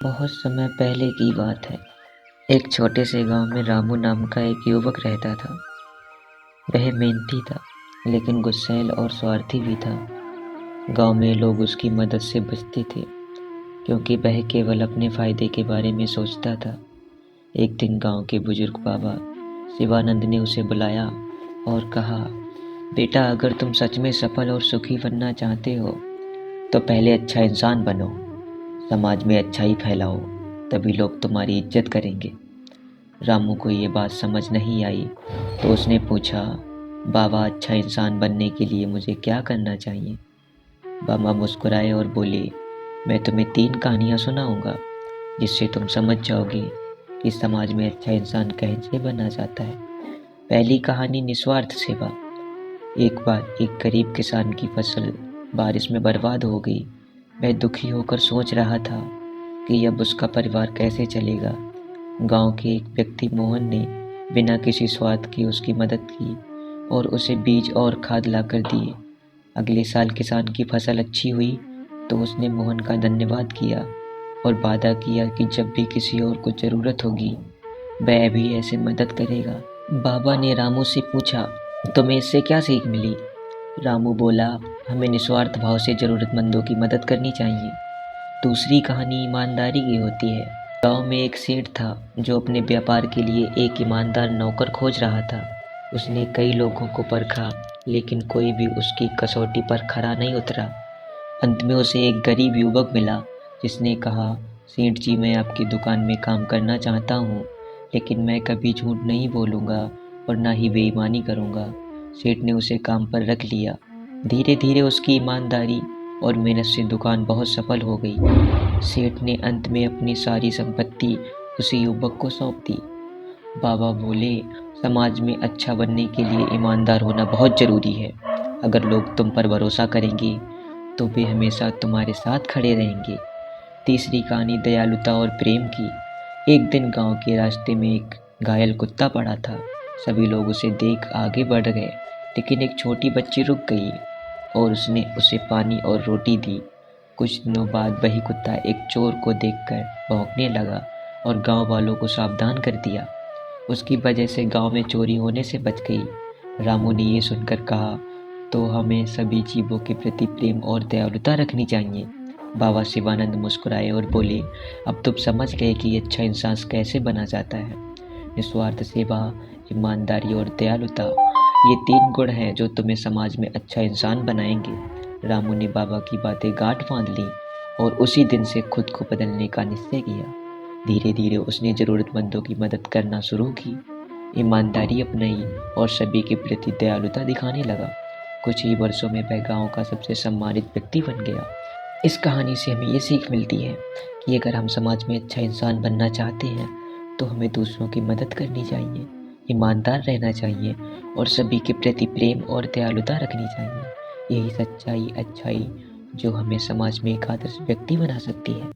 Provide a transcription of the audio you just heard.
बहुत समय पहले की बात है। एक छोटे से गांव में रामू नाम का एक युवक रहता था। वह मेहनती था, लेकिन गुस्सैल और स्वार्थी भी था। गांव में लोग उसकी मदद से बचते थे, क्योंकि वह केवल अपने फायदे के बारे में सोचता था। एक दिन गांव के बुजुर्ग बाबा शिवानंद ने उसे बुलाया और कहा, बेटा, अगर तुम सच में सफल और सुखी बनना चाहते हो तो पहले अच्छा इंसान बनो, समाज में अच्छाई फैलाओ, तभी लोग तुम्हारी इज्जत करेंगे। रामू को ये बात समझ नहीं आई, तो उसने पूछा, बाबा, अच्छा इंसान बनने के लिए मुझे क्या करना चाहिए? बाबा मुस्कुराए और बोले, मैं तुम्हें 3 कहानियाँ सुनाऊंगा, जिससे तुम समझ जाओगे कि समाज में अच्छा इंसान कैसे बना जाता है। पहली कहानी, निस्वार्थ सेवा। एक बार एक गरीब किसान की फसल बारिश में बर्बाद हो गई। वह दुखी होकर सोच रहा था कि अब उसका परिवार कैसे चलेगा। गांव के एक व्यक्ति मोहन ने बिना किसी स्वार्थ के उसकी मदद की और उसे बीज और खाद लाकर दिए। अगले साल किसान की फसल अच्छी हुई तो उसने मोहन का धन्यवाद किया और वादा किया कि जब भी किसी और को ज़रूरत होगी वह भी ऐसे मदद करेगा। बाबा ने रामू से पूछा, तुम्हें इससे क्या सीख मिली? रामू बोला, हमें निस्वार्थ भाव से ज़रूरतमंदों की मदद करनी चाहिए। दूसरी कहानी ईमानदारी की होती है। गांव में एक सेठ था जो अपने व्यापार के लिए एक ईमानदार नौकर खोज रहा था। उसने कई लोगों को परखा, लेकिन कोई भी उसकी कसौटी पर खरा नहीं उतरा। अंत में उसे एक गरीब युवक मिला, जिसने कहा, सेठ जी, मैं आपकी दुकान में काम करना चाहता हूँ, लेकिन मैं कभी झूठ नहीं बोलूँगा और ना ही बेईमानी करूँगा। सेठ ने उसे काम पर रख लिया। धीरे धीरे उसकी ईमानदारी और मेहनत से दुकान बहुत सफल हो गई। सेठ ने अंत में अपनी सारी संपत्ति उसी युवक को सौंप दी। बाबा बोले, समाज में अच्छा बनने के लिए ईमानदार होना बहुत ज़रूरी है। अगर लोग तुम पर भरोसा करेंगे तो वे हमेशा तुम्हारे साथ खड़े रहेंगे। तीसरी कहानी, दयालुता और प्रेम की। एक दिन गांव के रास्ते में एक घायल कुत्ता पड़ा था। सभी लोग उसे देख आगे बढ़ गए, लेकिन एक छोटी बच्ची रुक गई और उसने उसे पानी और रोटी दी। कुछ दिनों बाद वही कुत्ता एक चोर को देखकर भौंकने लगा और गांव वालों को सावधान कर दिया। उसकी वजह से गांव में चोरी होने से बच गई। रामू ने ये सुनकर कहा, तो हमें सभी जीवों के प्रति प्रेम और दयालुता रखनी चाहिए। बाबा शिवानंद मुस्कुराए और बोले, अब तुम समझ गए कि अच्छा इंसान कैसे बना जाता है। निस्वार्थ सेवा, ईमानदारी और दयालुता, ये 3 गुण हैं जो तुम्हें समाज में अच्छा इंसान बनाएंगे। रामू ने बाबा की बातें गांठ बांध ली और उसी दिन से खुद को बदलने का निश्चय किया। धीरे धीरे उसने ज़रूरतमंदों की मदद करना शुरू की, ईमानदारी अपनाई और सभी के प्रति दयालुता दिखाने लगा। कुछ ही वर्षों में वह गांव का सबसे सम्मानित व्यक्ति बन गया। इस कहानी से हमें ये सीख मिलती है कि अगर हम समाज में अच्छा इंसान बनना चाहते हैं तो हमें दूसरों की मदद करनी चाहिए, ईमानदार रहना चाहिए और सभी के प्रति प्रेम और दयालुता रखनी चाहिए। यही सच्चाई, अच्छाई जो हमें समाज में एक आदर्श व्यक्ति बना सकती है।